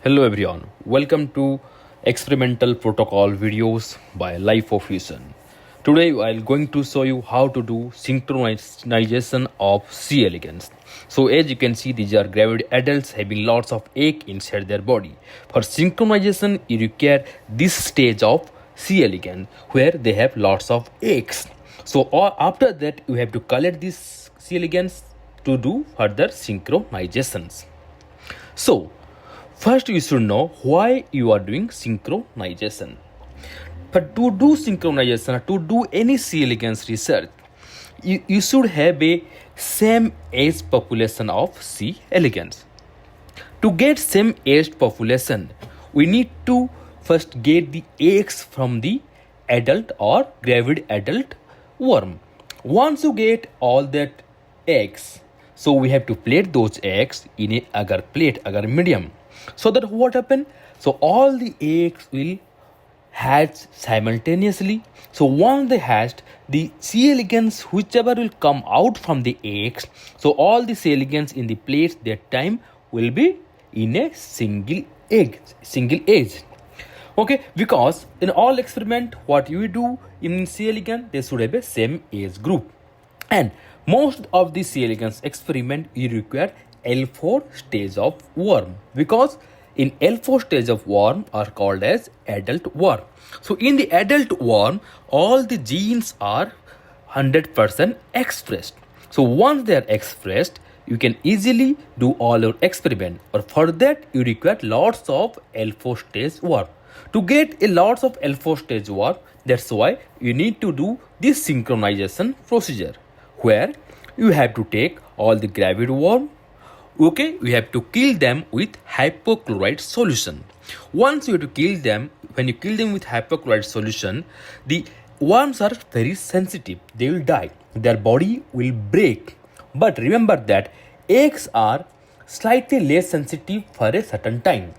Hello everyone, welcome to experimental protocol videos by Life of Fusion. Today I'm going to show you how to do synchronization of C elegans. So as you can see, these are gravid adults having lots of egg inside their body. For synchronization you require this stage of C elegans where they have lots of eggs. So after that you have to collect these C elegans to do further synchronizations. So first, you should know why you are doing synchronization. But to do synchronization, to do any C elegans research, you should have a same age population of C elegans. To get same aged population, we need to first get the eggs from the adult or gravid adult worm. Once you get all that eggs, so we have to plate those eggs in a agar plate, agar medium. So that what happen? So all the eggs will hatch simultaneously. So once they hatched, the C elegans whichever will come out from the eggs, so all the C elegans in the plates that time will be in a single egg. Okay, because in all experiment what you do in C elegans, they should have a same age group. And most of the C elegans experiment you require L4 stage of worm, because in L4 stage of worm are called as adult worm. So in the adult worm, all the genes are 100% expressed. So once they are expressed, you can easily do all your experiment. Or for that, you require lots of L4 stage worm. To get a lots of L4 stage worm, that's why you need to do this synchronization procedure, where you have to take all the gravid worm. Okay, we have to kill them with hypochlorite solution. Once you have to kill them, when you kill them with hypochlorite solution, the worms are very sensitive. They will die. Their body will break. But remember that eggs are slightly less sensitive for a certain time.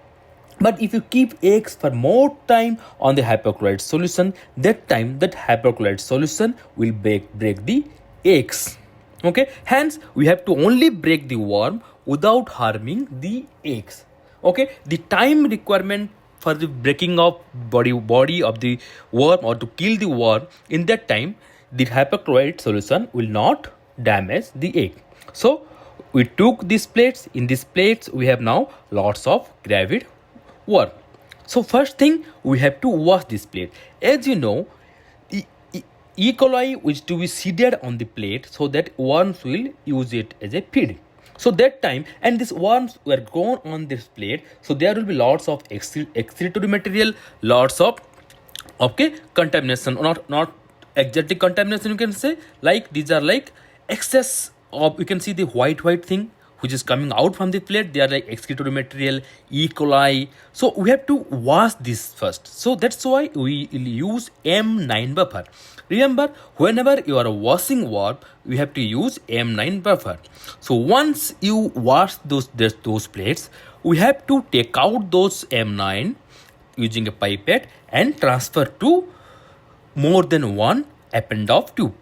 But if you keep eggs for more time on the hypochlorite solution, that hypochlorite solution will break the eggs. Okay, hence we have to only break the worm without harming the eggs. Okay, the time requirement for the breaking of body of the worm or to kill the worm, in that time the hypochlorite solution will not damage the egg. So we took these plates. In these plates we have now lots of gravid worm. So first thing, we have to wash this plate. As you know, E. coli is to be seeded on the plate so that worms will use it as a feed. So that time, and these worms were grown on this plate, so there will be lots of excretory material, lots of contamination, not exactly contamination, you can say, like these are like excess of, you can see the white thing which is coming out from the plate. They are like excretory material, E. coli. So we have to wash this first. So that's why we will use M9 buffer. Remember, whenever you are washing worm, you have to use M9 buffer. So once you wash those plates, we have to take out those M9 using a pipette and transfer to more than one append-off tube.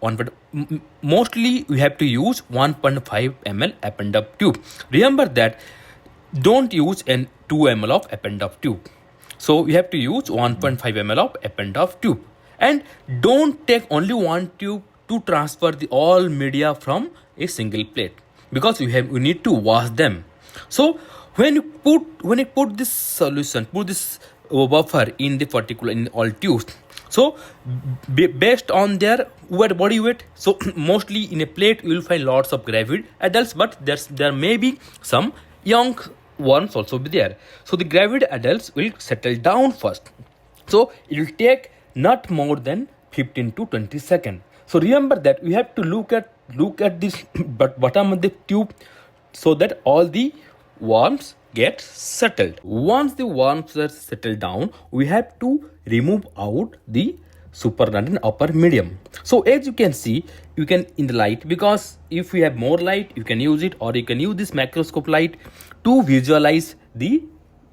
Mostly we have to use 1.5 ml append-off tube. Remember that don't use an 2 ml of append-off tube. So we have to use 1.5 ml of append-off tube. And don't take only one tube to transfer the all media from a single plate, because we need to wash them. So when you put this solution, put this buffer in the particular in all tubes. So based on their body weight, so mostly in a plate you will find lots of gravid adults, but there may be some young ones also be there. So the gravid adults will settle down first. So it will take not more than 15 to 20 seconds. So remember that we have to look at this bottom of the tube so that all the worms get settled. Once the worms are settled down, we have to remove out the supernatant upper medium. So as you can see, you can in the light, because if we have more light you can use it, or you can use this microscope light to visualize the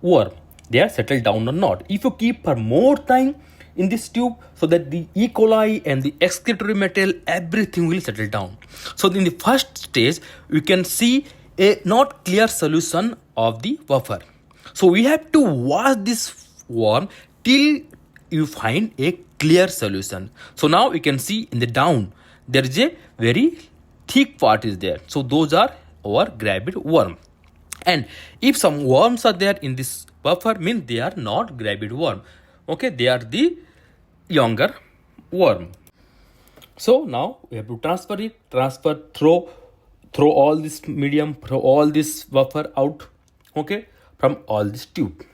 worm, they are settled down or not. If you keep for more time in this tube, so that the E. coli and the excretory material, everything will settle down. So in the first stage, you can see a not clear solution of the buffer. So we have to wash this worm till you find a clear solution. So now you can see in the down there is a very thick part is there. So those are our gravid worm. And if some worms are there in this buffer, means they are not gravid worm. Okay, they are the younger worm. So now we have to transfer it, throw all this medium, throw all this buffer out, okay, from all this tube.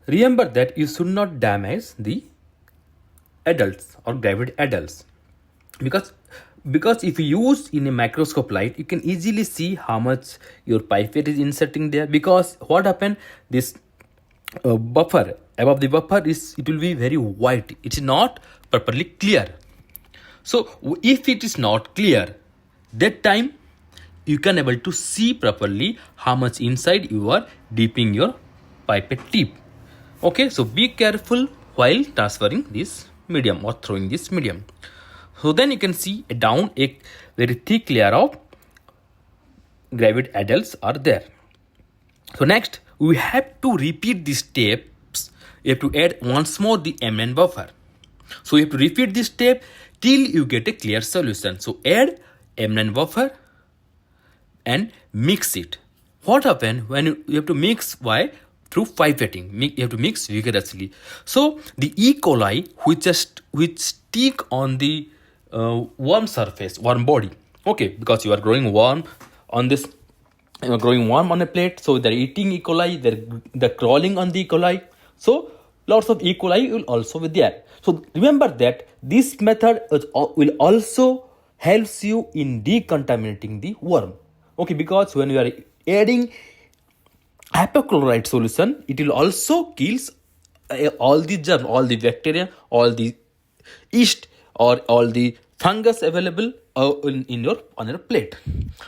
Remember that you should not damage the adults or gravid adults, because if you use in a microscope light, you can easily see how much your pipette is inserting there. Because what happened, this buffer above the buffer it will be very white, it is not properly clear. So if it is not clear, that time you can able to see properly how much inside you are dipping your pipette tip. Okay, so be careful while transferring this medium or throwing this medium. So then you can see down a very thick layer of gravid adults are there. So next we have to repeat these steps. You have to add once more the MN buffer. So you have to repeat this step till you get a clear solution. So add MN buffer and mix it. What happens when you have to mix? Why? Through pipetting. You have to mix vigorously. So the E. coli which stick on the worm surface, worm body. Okay, because you are growing worm on this, you are growing worm on a plate. So they're eating E. coli, they're crawling on the E. coli. So lots of E. coli will also be there. So remember that this method will also helps you in decontaminating the worm. Okay, because when you are adding hypochlorite solution, it will also kills all the germ, all the bacteria, all the yeast or all the fungus available on your plate.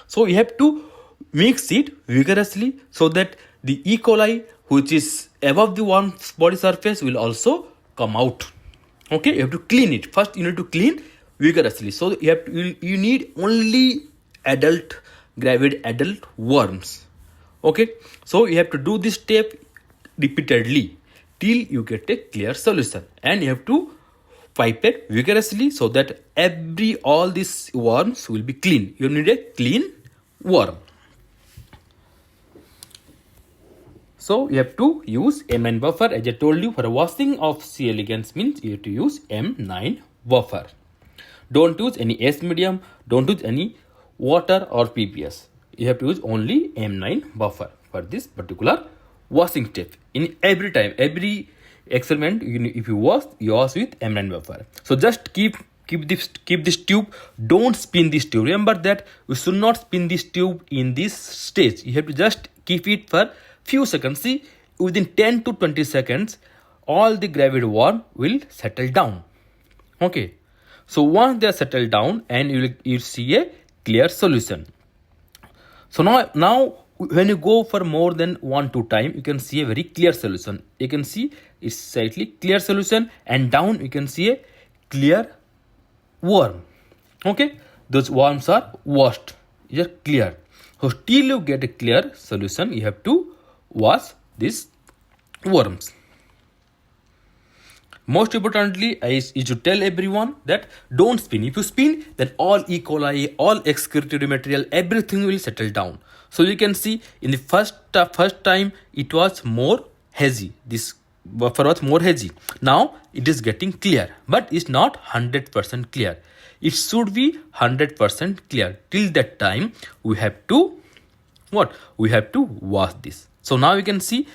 So you have to mix it vigorously so that the E. coli which is above the worm's body surface will also come out. Okay, you have to clean it. First you need to clean vigorously. So you need only gravid adult worms. Okay, so you have to do this step repeatedly till you get a clear solution, and you have to pipette vigorously so that all these worms will be clean. You need a clean worm. So you have to use M9 buffer. As I told you, for washing of C. elegans means you have to use M9 buffer. Don't use any S medium, don't use any water or PPS. You have to use only M9 buffer for this particular washing step. In every experiment, if you wash with M9 buffer. So just keep this tube. Don't spin this tube. Remember that you should not spin this tube in this stage. You have to just keep it for few seconds. See, within 10 to 20 seconds, all the gravid worm will settle down. Okay. So once they are settled down, and you see a clear solution. So now when you go for more than 1-2 times, you can see a very clear solution. You can see it's slightly clear solution, and down you can see a clear worm. Okay, those worms are washed. They are clear. So till you get a clear solution, you have to wash these worms. Most importantly, I should tell everyone that don't spin. If you spin, then all E. coli, all excretory material, everything will settle down. So you can see in the first time it was more hazy. This buffer was more hazy. Now it is getting clear, but it's not 100% clear. It should be 100% clear. Till that time, we have to we have to wash this. So now you can see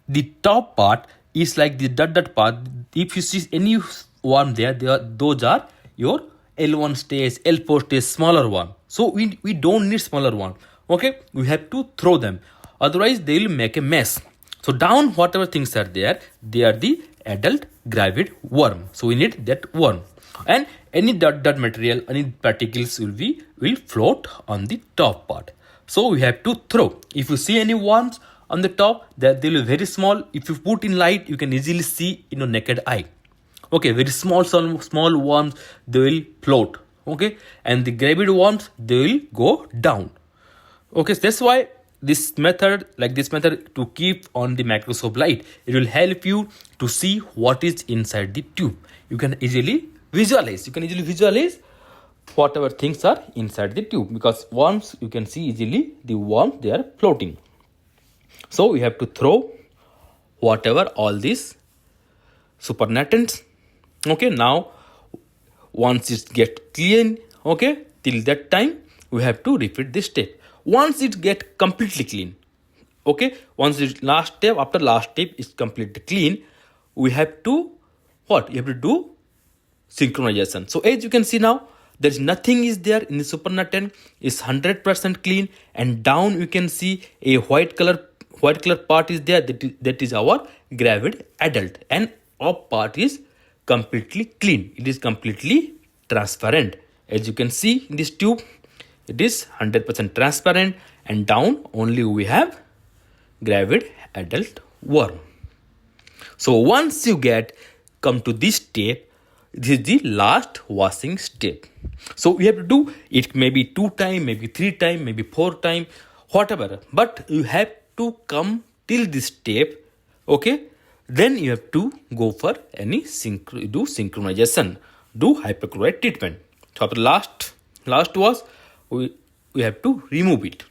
the top part is like the dot part. If you see any worm there, those are your L1 stage, L4 stage, smaller one. So we don't need smaller one. Okay, we have to throw them. Otherwise, they will make a mess. So down, whatever things are there, they are the adult gravid worm. So we need that worm. And any dot material, any particles will float on the top part. So we have to throw. If you see any worms on the top, they will be very small. If you put in light, you can easily see in your naked eye. Okay, very small worms, they will float. Okay, and the gravid worms, they will go down. Okay, so that's why this method, to keep on the microscope light, it will help you to see what is inside the tube. You can easily visualize whatever things are inside the tube, because worms, you can see easily the worms, they are floating. So we have to throw whatever all these supernatant. Okay, now once it get clean, okay, till that time we have to repeat this step. Once it get completely clean, okay, once it after last step is completely clean, we have to what? You have to do synchronization. So as you can see now, there is nothing is there in the supernatant, is 100% clean, and down you can see a white color part is there, that is our gravid adult, and up part is completely clean. It is completely transparent. As you can see in this tube, it is 100% transparent, and down only we have gravid adult worm. So once you come to this step, this is the last washing step. So we have to do it maybe 2 times, maybe 3 times, maybe 4 times, whatever. But you have to come till this step, okay? Then you have to go for any do synchronization, do hypochlorite treatment. So after last was we have to remove it.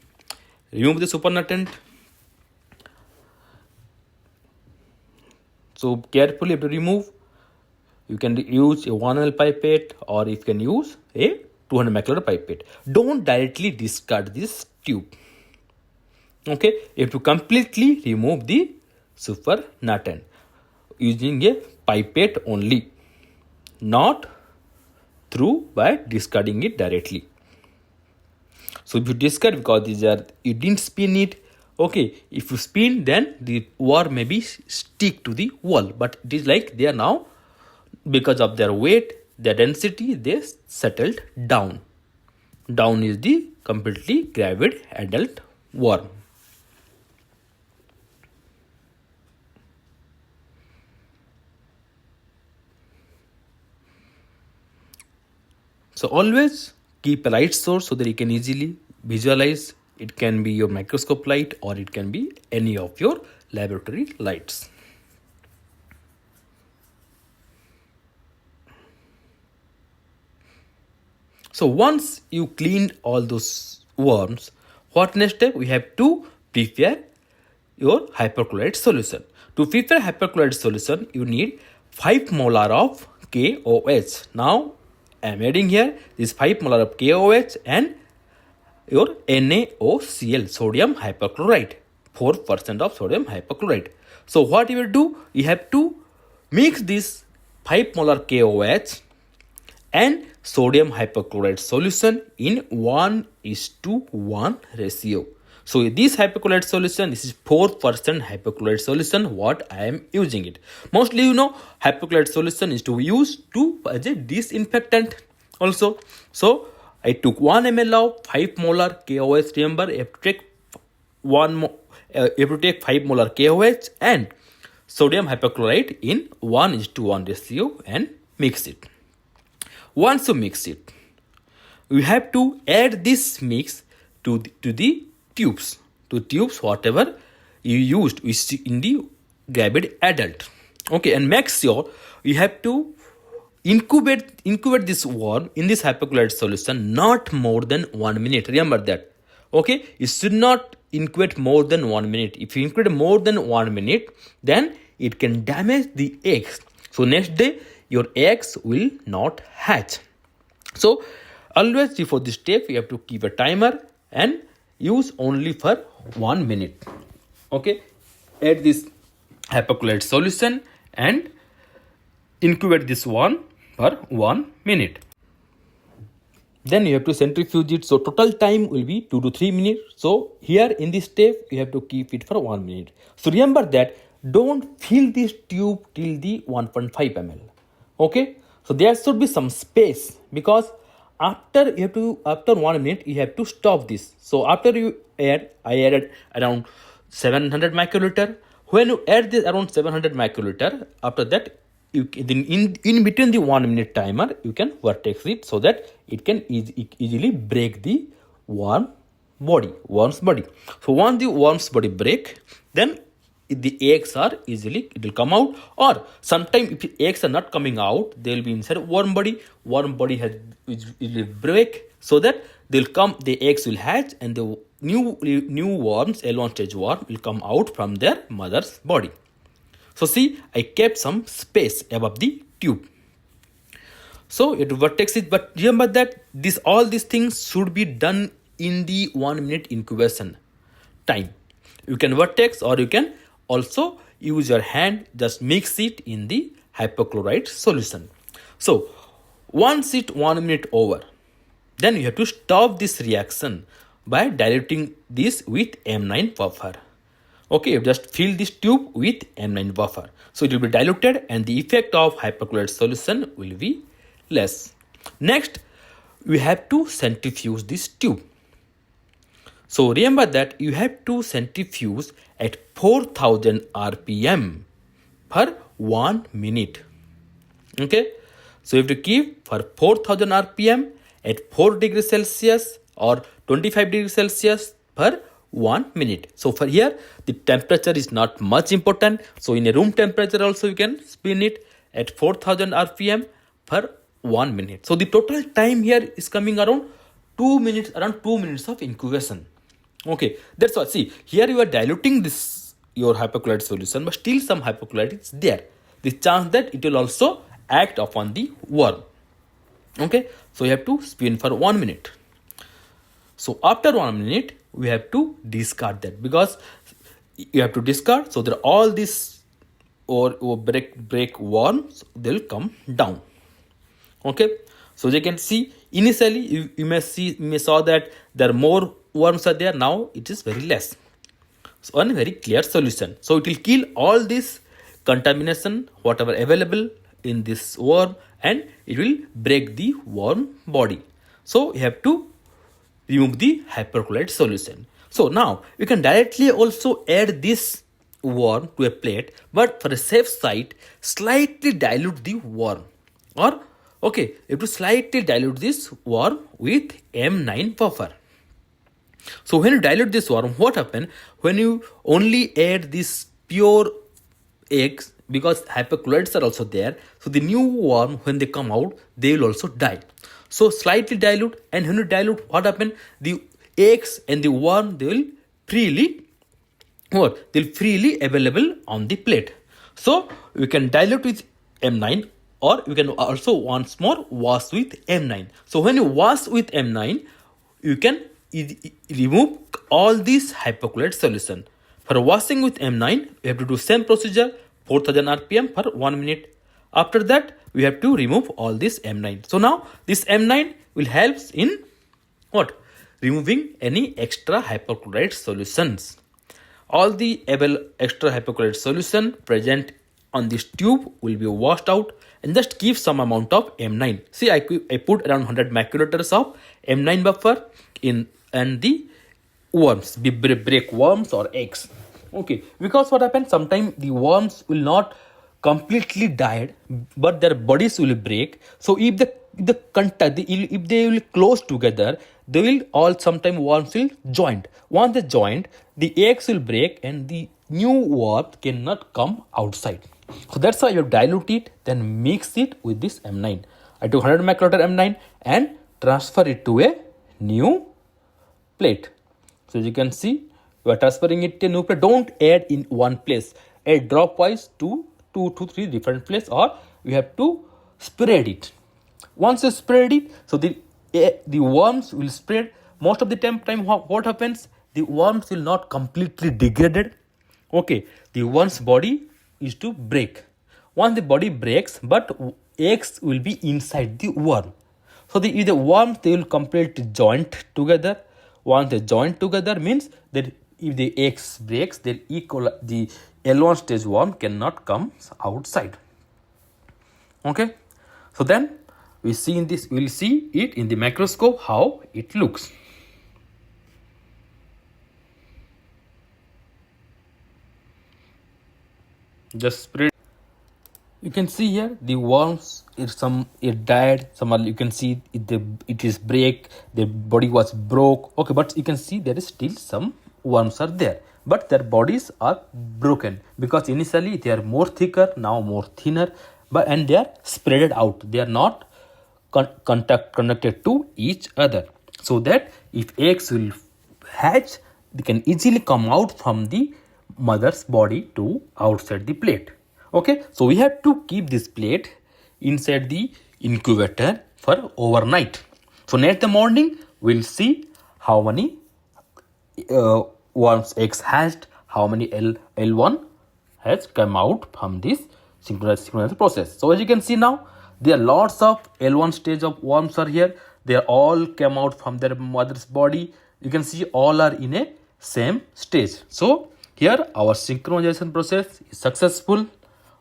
Remove the supernatant. So carefully you have to remove. You can use a 1 ml pipette, or you can use a 200 microliter pipette. Don't directly discard this tube. Okay, you have to completely remove the supernatant using a pipette only, not through by discarding it directly. So if you discard because you didn't spin it, okay, if you spin, then the worm maybe stick to the wall, but it is like they are now, because of their weight, their density, they settled down. Down is the completely gravid adult worm. So always keep a light source so that you can easily visualize. It can be your microscope light, or it can be any of your laboratory lights. So once you clean all those worms, what next step? We have to prepare your hypochlorite solution. To prepare hypochlorite solution, you need 5 molar of KOH. Now I am adding here this 5 molar of KOH and your NaOCl, sodium hypochlorite, 4% of sodium hypochlorite. So what you will do, you have to mix this 5 molar KOH and sodium hypochlorite solution in 1:1 ratio. So this hypochlorite solution, this is 4% hypochlorite solution what I am using it. Mostly hypochlorite solution is to use as a disinfectant also. So I took 1 ml of 5 molar KOH. Remember, you have to take 5 molar KOH and sodium hypochlorite in 1:1 ratio and mix it. Once you mix it, we have to add this mix to the tubes, whatever you used in the gravid adult. Okay, and make sure you have to incubate this worm in this hypochlorite solution not more than 1 minute. Remember that. Okay, you should not incubate more than 1 minute. If you incubate more than 1 minute, then it can damage the eggs. So next day your eggs will not hatch. So always before this step, you have to keep a timer and use only for 1 minute. Okay, add this hypochlorite solution and incubate this one for 1 minute. Then you have to centrifuge it. So total time will be 2 to 3 minutes. So here in this step, you have to keep it for 1 minute. So remember that don't fill this tube till the 1.5 ml. Okay, so there should be some space, because after 1 minute you have to stop this. So after I added around 700 microliter. When you add this around 700 microliter, after that in between the 1 minute timer, you can vertex it so that it can easily break the worm worm's body. So once the worm's body break, then the eggs are easily, it will come out. Or sometime if the eggs are not coming out, they will be inside worm body. Worm body has, it will break, so that they'll come, the eggs will hatch, and the new worms, L1 stage worm, will come out from their mother's body. So see, I kept some space above the tube. So it vertex it, but remember that all these things should be done in the 1 minute incubation time. You can vertex, or you can also use your hand, just mix it in the hypochlorite solution. So once it 1 minute over, then you have to stop this reaction by diluting this with M9 buffer. Okay, you just fill this tube with M9 buffer. So it will be diluted, and the effect of hypochlorite solution will be less. Next, we have to centrifuge this tube. So remember that you have to centrifuge at 4000 RPM per 1 minute. Okay, so you have to keep for 4000 RPM at 4 degrees Celsius or 25 degrees Celsius per 1 minute. So for here, the temperature is not much important. So in a room temperature also, you can spin it at 4000 RPM per 1 minute. So the total time here is coming around 2 minutes, around 2 minutes of incubation. Okay, that's what. See, here you are diluting this, your hypochlorite solution, but still some hypochlorite is there. The chance that it will also act upon the worm. Okay, so you have to spin for 1 minute. So after 1 minute, we have to discard that, because you have to discard, so that all these or break worms, they'll come down. Okay, so you can see initially you may saw that there are more worms are there. Now it is very less. So one very clear solution. So it will kill all this contamination, whatever available in this worm, and it will break the worm body. So you have to remove the hypochlorite solution. So now you can directly also add this worm to a plate, but for a safe side, slightly dilute the worm. Or okay, you have to slightly dilute this worm with M9 buffer. So when you dilute this worm, what happens when you only add this pure eggs, because hypochlorites are also there, so the new worm, when they come out, they will also die. So slightly dilute, and when you dilute, what happens? The eggs and the worm, they will freely available on the plate. So you can dilute with M9, or you can also once more wash with M9. So when you wash with M9, you can remove all this hypochlorite solution. For washing with M9, we have to do same procedure, 4000 RPM per 1 minute. After that, we have to remove all this M9. So now this M9 will help in what? Removing any extra hypochlorite solutions. All the extra hypochlorite solution present on this tube will be washed out, and just keep some amount of M9. See, I put around 100 microliters of M9 buffer in, and the worms, break worms or eggs. Okay, because what happens, sometimes the worms will not completely die, but their bodies will break. So if the contact, if they will close together, they will all, sometimes worms will joint. Once they joint, the eggs will break, and the new worm cannot come outside. So that's why you dilute it, then mix it with this M9. I took 100 microliter M9 and transfer it to a new plate. So as you can see, we are transferring it to a new plate. Don't add in one place. Add drop wise to 2 to 3 different places, or you have to spread it. Once you spread it, so the worms will spread. Most of the time what happens, the worms will not completely degraded. Okay, the worm's body is to break. Once the body breaks, but eggs will be inside the worm. So if the worms, they will completely joint together. Once they join together, means that if the eggs breaks, then the L1 stage worm cannot come outside. Okay, so then we see in this, we'll see it in the microscope how it looks. Just spread. You can see here the worms, it died, some are, you can see it is break, their body was broke. Okay, but you can see there is still some worms are there, but their bodies are broken because initially they are more thicker, now more thinner, but and they are spreaded out, they are not connected to each other, so that if eggs will hatch, they can easily come out from the mother's body to outside the plate. Okay, so we have to keep this plate inside the incubator for overnight. So next morning we'll see how many worms eggs hatched, how many L1 has come out from this synchronized process. So as you can see now, there are lots of L1 stage of worms are here. They all came out from their mother's body. You can see all are in a same stage. So here our synchronization process is successful.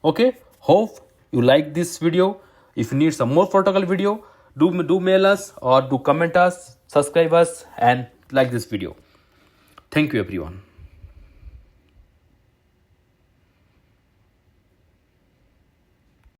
Okay, hope you like this video. If you need some more protocol video, do mail us or do comment us, subscribe us and like this video. Thank you everyone.